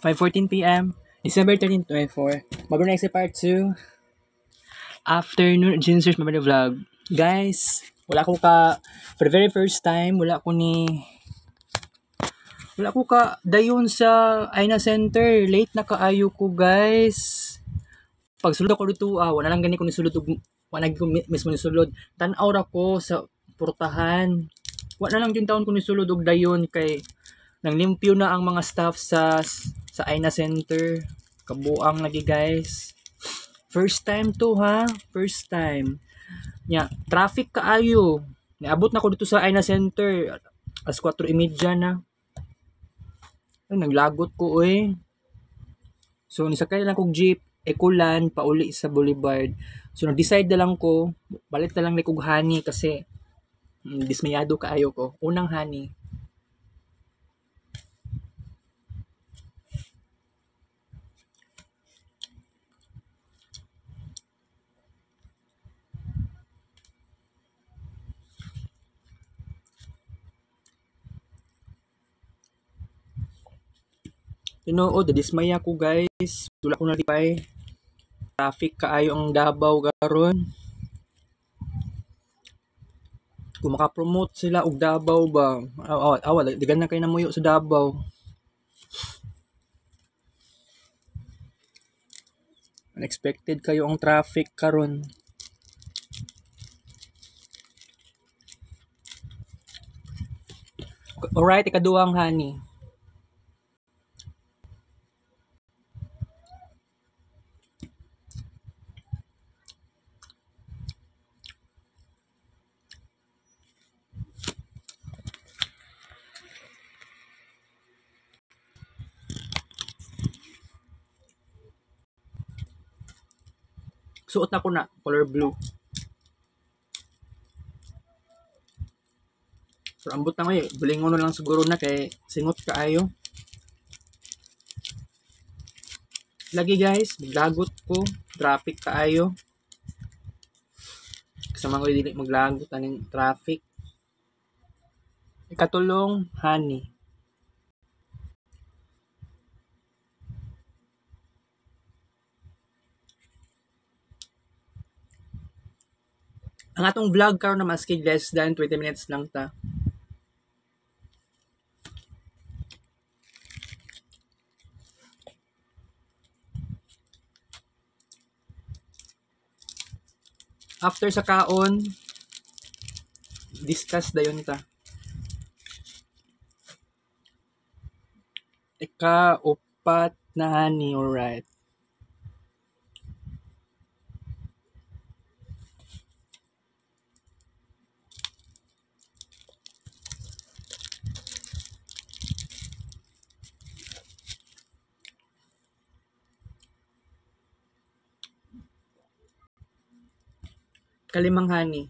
5:14 p.m. December 13, 2024. Mabuhay na sa part 2. Afternoon, Ginsers Mabay Vlog. Guys, for the very first time, wala ko dayon sa Aina Center. Late na kaayo ko, guys. Pag sulod ako dito, wala lang gani ko nisulod, wala ko mismo nisulod. Tanaw ra ko sa portahan. Wala lang din taon ko nisulod og dayon kay nang limpyo na ang mga staff sa Aina Center. Kabuang lagi, guys. First time to, ha? First time. Traffic kaayo. Niabot na ko dito sa Aina Center. Alas 4:30 na. Ay, naglagot ko, So, nisakay lang kong jeep, Ekulan, pauli sa Boulevard. So, nag-decide na lang ko, balit na lang kong honey kasi dismayado kaayo ko. Unang honey. Tinuod, dismaya ko, guys. Tula ko na lipay. Traffic kaayo ang Davao garon. Kung makapromote sila og Davao ba? Wala, digan na kayo namuyo sa Davao. Unexpected kayo ang traffic karon. Alright, ikaduhang honey. Suot ako na, color blue. So, ambot na ngayon. Bulingon na lang siguro na kay singot kaayo. Lagi, guys, maglagot ko. Traffic kaayo. Kasama ko dili maglagot aning traffic. Ikatulong, honey. Ang atong vlog karon na maski less than 20 minutes lang ta. After sa kaon, discuss dayon ta. Ika-upat na honey, alright. Kalimang honey.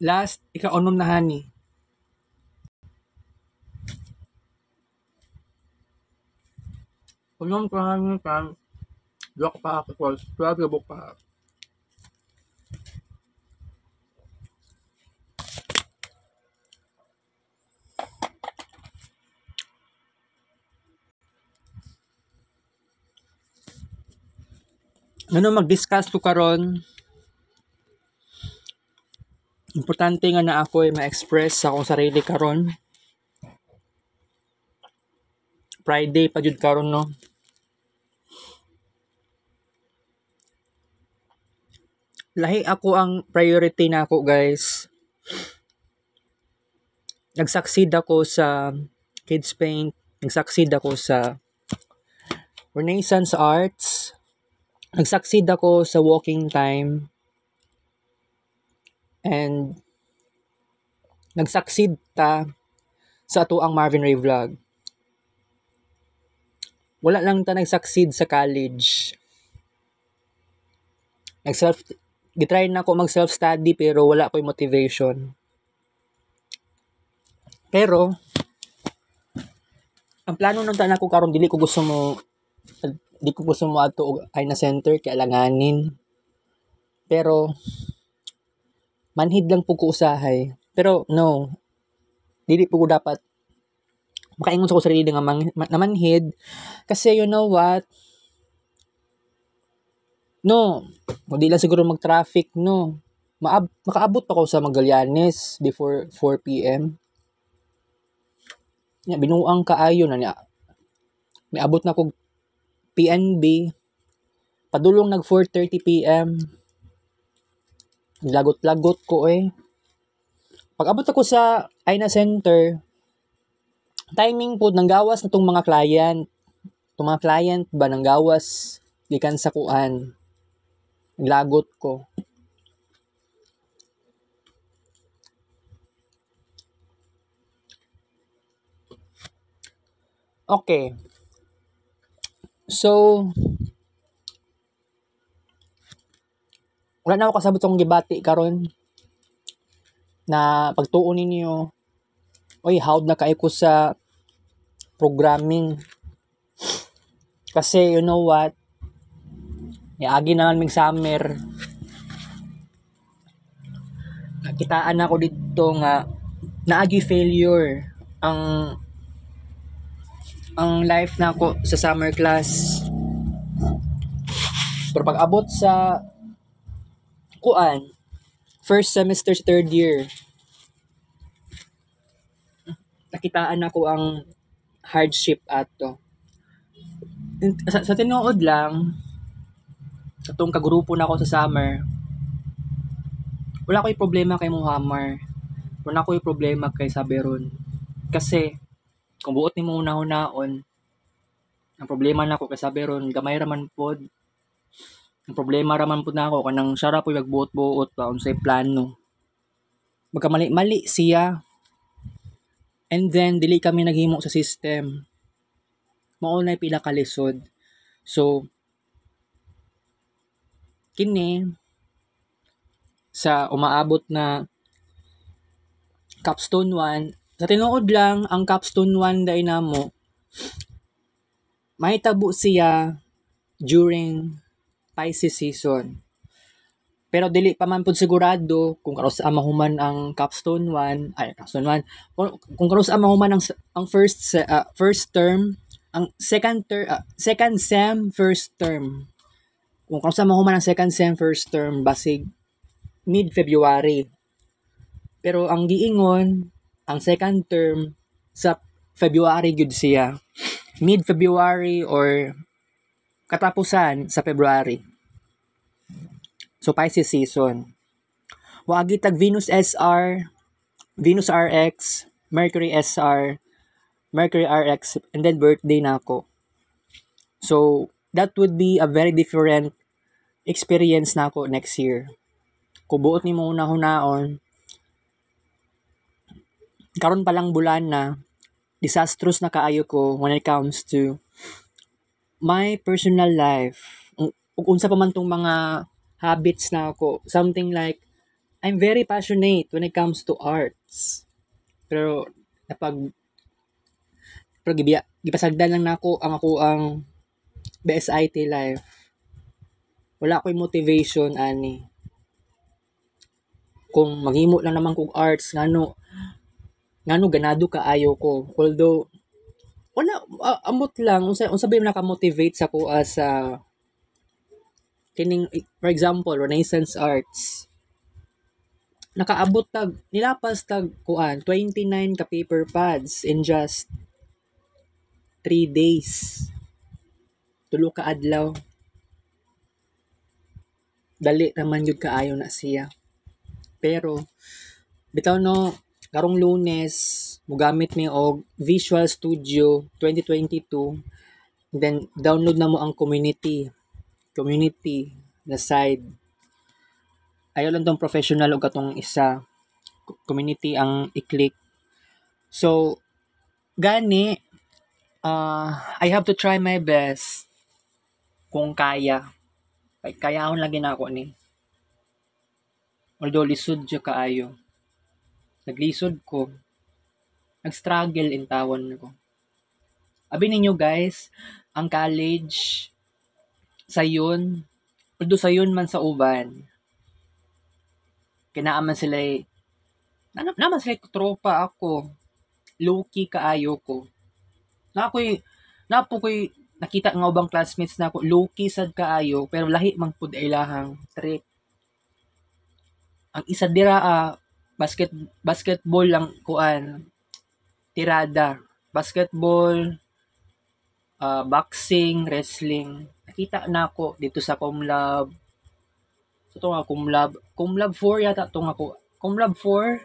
Last, ika-unom na honey. Unom ka honey kan. Dua ka pa ako. 12 gabok pa. Ano mag-discuss ko karon? Importante nga na ako ay ma-express sa akong sarili karon. Friday pa jud karon, no. Lahi ako ang priority na ako, guys. Nag-succeed ako sa Kids Paint. Nag-succeed ako sa Renaissance Arts. Nag-succeed ako sa Walking Time. And nag-succeed ta sa ato ang Marvin Ray Vlog. Wala lang ta nag-succeed sa college. gitry na ako mag self-study pero wala ko motivation. Pero, ang plano ng tanan ko karon di ko gusto mo ato og na center kay alanganin. Pero, manhid lang po ko usahay. Pero, no, dili po ko dapat makaingon sa ko sarili nga namanhid. Kasi, you know what? No, hindi lang siguro mag-traffic, no. Makaabot pa ko sa Magallanes before 4 p.m. Binuang kaayo na niya. Miabot na ko PNB. Padulong nag 4:30 p.m. Lagot-lagot ko Pag abot ako sa Aina Center, timing po nanggawas na tong mga client. Itong mga client ba nanggawas gikan sa kuan. Lagot ko. Okay. So, wala na ako kasabot akong gibati karon na pagtuon ninyo. Hawd na kayo ko sa programming. Kasi, you know what? Niagi na naming summer. Nakitaan ako dito nga naagi failure ang life na ako sa summer class. Pero pag abot sa kuan, first semester sa third year, nakitaan ako ang hardship ato. Sa tinuod lang, sa tong kagrupo na ako sa summer, wala ko'y problema kay Muhammar. Wala ko'y problema kay Saberon. Kasi, kung buot ni mo una-unaon, ang problema na ako kay Saberon, gamay raman pod. Ang problema raman pod na ako, kanang syara po magbuot-buot pa, unsay plano. Magkamali-mali siya. And then, dili kami naghimo sa system. Maunay pila kalisod. So, kini sa umaabot na capstone 1, sa tinuod lang ang capstone 1 dai namo, mahitabo siya during Pisces season. Pero dili pa man pud sigurado kung karon sa mahuman ang capstone 1, capstone 1. Kung karon sa mahuman ang first term, ang second sem first term. Kung karon sa mahuman ang second sem first term basig mid-February. Pero ang giingon, ang second term sa February gyud siya. Mid-February or katapusan sa February. So, Pisces season. Wagi tag Venus SR, Venus RX, Mercury SR, Mercury RX, and then birthday na ako. So, that would be a very different experience na ako next year. Kung buot ni mo una-hunaon, karon pa lang bulan na, disastrous na kaayo ko when it comes to my personal life. Kung unsa pa man tong mga habits na ako, something like, I'm very passionate when it comes to arts. Pero gipasagdan lang nako ang BSIT life. Wala ko'y motivation ani. Kung maghimo lang naman kog arts ngano ganado kaayo ko. Although wala amot lang unsa ba naka-motivate sa ko as kining, for example, Renaissance Arts. Nakaabot nilapas 29 ka paper pads in just 3 days. 3 ka adlaw. Dali naman yun kaayo na siya. Pero, bitaw no, karong Lunes, mugamit mi og Visual Studio 2022. Then, download na mo ang community na side. Ayaw lang tong professional o katong isa. Community ang i-click. So, gani, I have to try my best kung kaya. Kaya akong lagi na ako ni. Although lisod siya kaayo. Naglisod ko. Nag-struggle in tawon ko. Abi ninyo guys, ang college sayon, although sayon man sa uban, kinaaman sila naman sila tropa ako. Low-key kaayo ko. Napo ko'y nakita nga ubang classmates na ako, low-key sad kaayo, pero lahi mang pud ay lahang trip. Ang isa dira basketball lang kuan, tirada. Basketball, boxing, wrestling. Nakita na ako dito sa Comlab. So, ito nga, Comlab 4 yata ito nga ako. Comlab 4.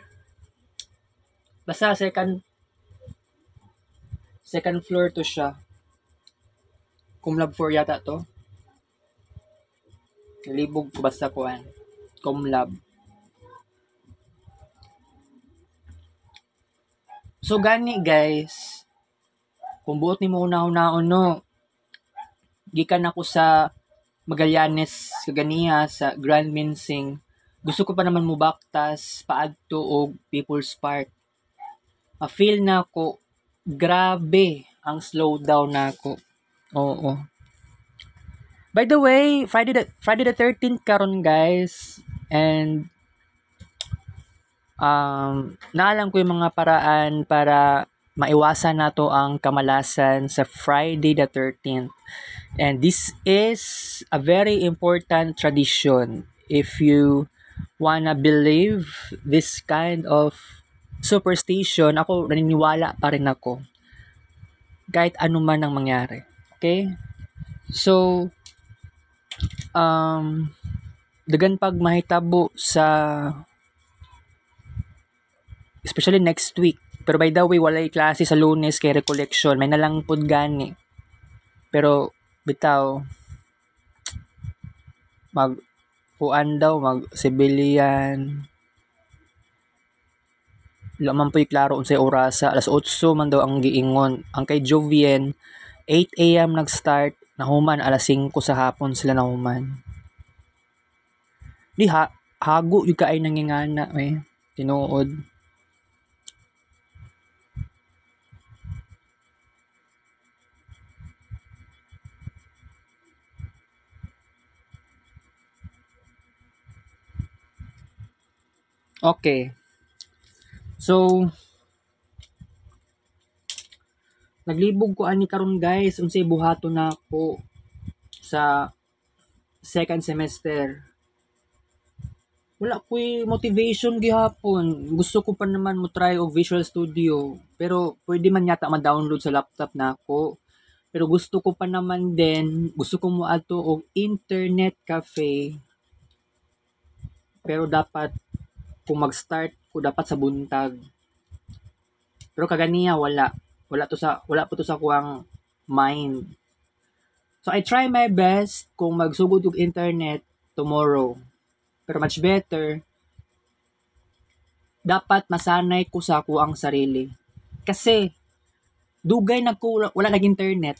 Basta second floor to siya. Comlab 4 yata to. Nalibog ko basta kuan. Comlab. So, gani guys. Kung buot ni mo una-unaon no, gikan ako sa Magallanes kaganiya sa Grand Minsing. Gusto ko pa naman mo baktas paadto og People's Park. Ma-feel na ako grabe ang slow down na ako. Oo. By the way, Friday the 13th karon guys, and naalam ko yung mga paraan para maiwasan nato ang kamalasan sa Friday the 13th. And this is a very important tradition if you wanna believe this kind of superstition. Ako, naniniwala pa rin ako kahit ano man ang mangyari. Okay? So, dagan pag mahitabo sa especially next week. Pero by the way, walay klase sa Lunes kay recollection. May nalang pud gani. Pero bitaw mag civilian. Laman po'y klaro unsay orasa. Alas 8 man daw ang giingon. Ang kay Jovien, 8 a.m. nag-start. Nahuman, alas 5 sa hapon sila nahuman. Di hago yung kaay nangingana. Tinuod. Okay. So, naglibog ko ani karon guys, unsay buhaton na ako sa second semester. Wala ko'y motivation gihapon. Gusto ko pa naman mo try og Visual Studio, pero pwede man yata ma-download sa laptop na ako. Pero gusto ko pa naman din, gusto ko mo ato og internet cafe. Pero dapat kung mag-start ko dapat sa buntag. Pero kaganiya wala po to sa kuang mind. So I try my best kung magsugod og internet tomorrow. Pero much better dapat masanay ko sa kuang sarili. Kasi dugay na ko wala nag internet.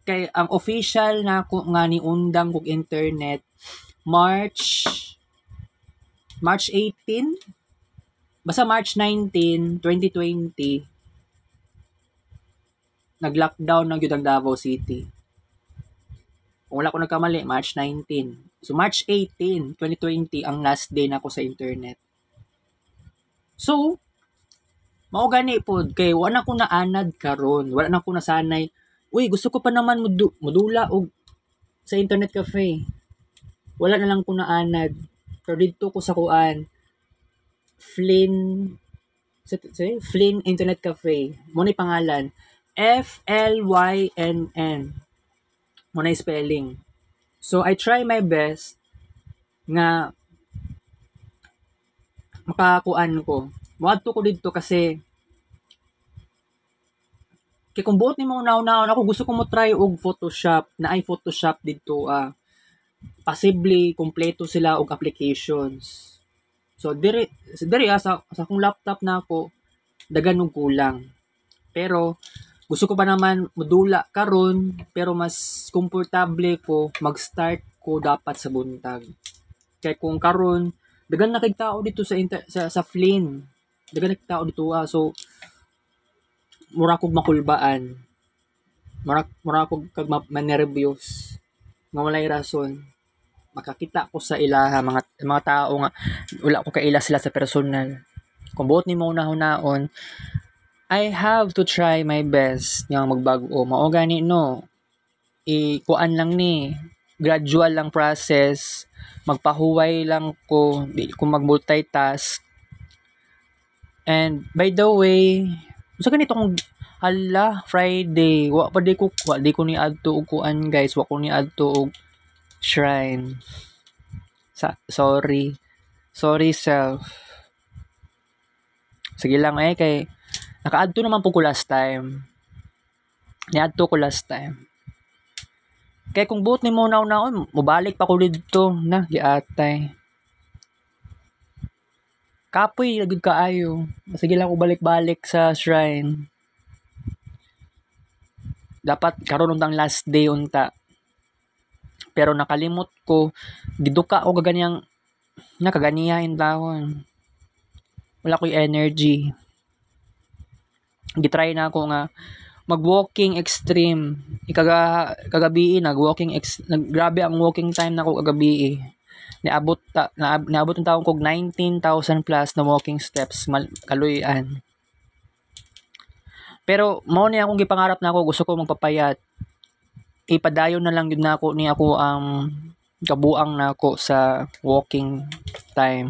Kay ang official na ko nga ni undang kog internet March 18, basta March 19, 2020, nag-lockdown na gyud ang Davao City. Kung wala ko nagkamali, March 19. So, March 18, 2020, ang last day na ako sa internet. So, mao gani pod kay wala ko naanad karon, wala na ko nasanay. Uy, gusto ko pa naman modula og sa internet cafe. Wala na lang ko naanad. Pero dito ko sa kuan Flynn Internet Cafe. Mo ni pangalan FLYNN. Mo na spelling. So I try my best nga makakuan ko. Moadto ko dito kasi kay kung buot ni mo naon ako gusto ko mo try og Photoshop na ay Photoshop dito possibly kompleto sila og applications. So diri sa akong laptop na ako dagan og kulang. Pero gusto ko pa naman modula karon pero mas komportable ko mag-start ko dapat sa buntag. Kay kung karon Dagan nakigtao dito sa Flynn. Dagan nakigtao dito so mura kog makulbaan. Mura kog kag manervyos. Nga walay rason. Makakita ko sa ilaha mga tao nga wala ko kaila sila sa personal. Kung buot ni mo unahon I have to try my best nga magbago. Mao gani no. Kuan lang ni gradual lang process. Magpahuway lang ko, di ko mag-multitask. And by the way, sa ganito kung Friday, wa di ko ni adto og kuan guys, wa ko ni adto og shrine. Sorry self. Sige lang kay nakaadto naman po ko last time. Niadto ko last time. Kaya kung buot ni mo naon, mubalik pa ko dito na giatay. Kapoy lagid kaayo. Sige lang ko balik-balik sa shrine. Dapat karon untang last day unta. Pero nakalimot ko giduka o kaganiyang kaganiyahin taon. Wala ko'y energy. Gitry na ako nga mag-walking extreme. Kagabi grabe ang walking time nako kagabi. Niabot ang taon kog 19,000 plus na walking steps kaluyan. Pero mao ni akong gipangarap nako, gusto ko magpapayat. Ipadayon na lang yun nako ni ako ang kabuang nako sa walking time.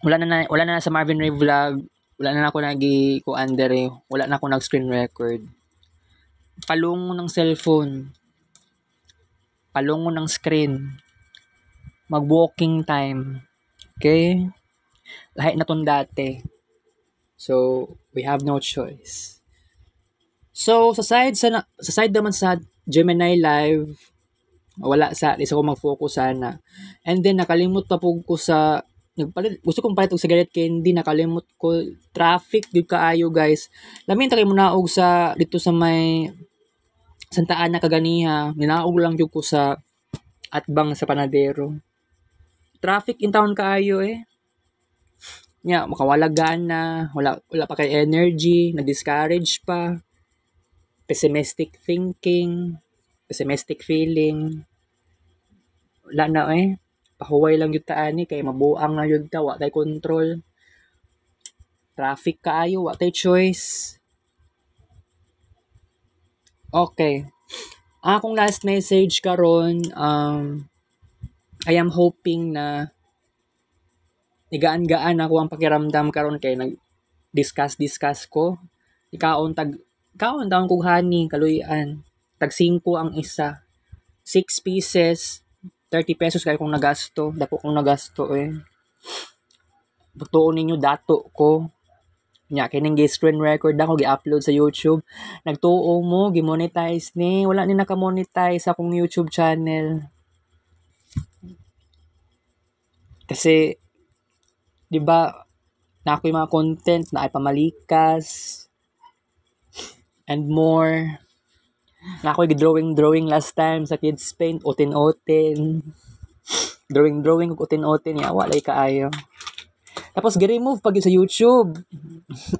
Wala na sa Marvin Ray vlog. Wala na ako nagi-kuan dere. Wala na ako nag-screen record. Palungo ng cellphone. Palungo ng screen. Mag-walking time. Okay? Lahat na tong dati. So, we have no choice. So, sa side naman sa Gemini Live, wala sa, isa ko mag-focus sana. And then, nakalimot pa po ko sa gusto kong palit og cigarette candy, nakalimot ko traffic gyud kaayo guys. Lamin ta kay munaog sa dito sa may Santa Ana kaganiha, ninaog lang gyud ko sa atbang sa Panadero. Traffic in town kaayo nya makawala gana, wala pa kay energy, na-discourage pa. Pessimistic thinking, pessimistic feeling. Wala na pahuway lang yun taani kay mabuang na yun ta, wa tay control. Traffic kaayo, wa tay choice. Okay. Akong last message karon, I am hoping na nigaan-gaan ako ang pakiramdam karon kay nag-discuss ko. Kaon taon kog honey kaluyan. Tag 5 ang isa. 6 pieces. 30 pesos kaya kung nagasto. Dako kong nagasto Butuon ninyo dato ko. Nya kining screen record ako gi-upload sa YouTube. Nagtuo mo, gi-monetize ni. Wala ni naka-monetize akong YouTube channel. Kasi 'di ba na ako yung mga content na ay pamalikas and more. Na ako drawing last time sa Kids Paint, oten-oten. Drawing ug oten-oten ya walay kaayo. Tapos gi-remove pag sa YouTube.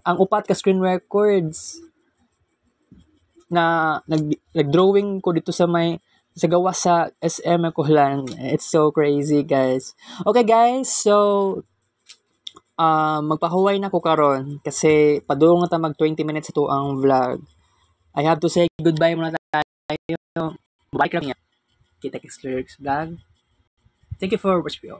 Ang upat ka screen records na nag-drawing ko dito sa gawa sa SM Kuhlan. It's so crazy, guys. Okay, guys. So magpahuway na ko karon kasi padung na ta mag 20 minutes ito ang vlog. I have to say goodbye muna tayo. Bye lang niya. Kita kay Slurks vlog. Thank you for watching.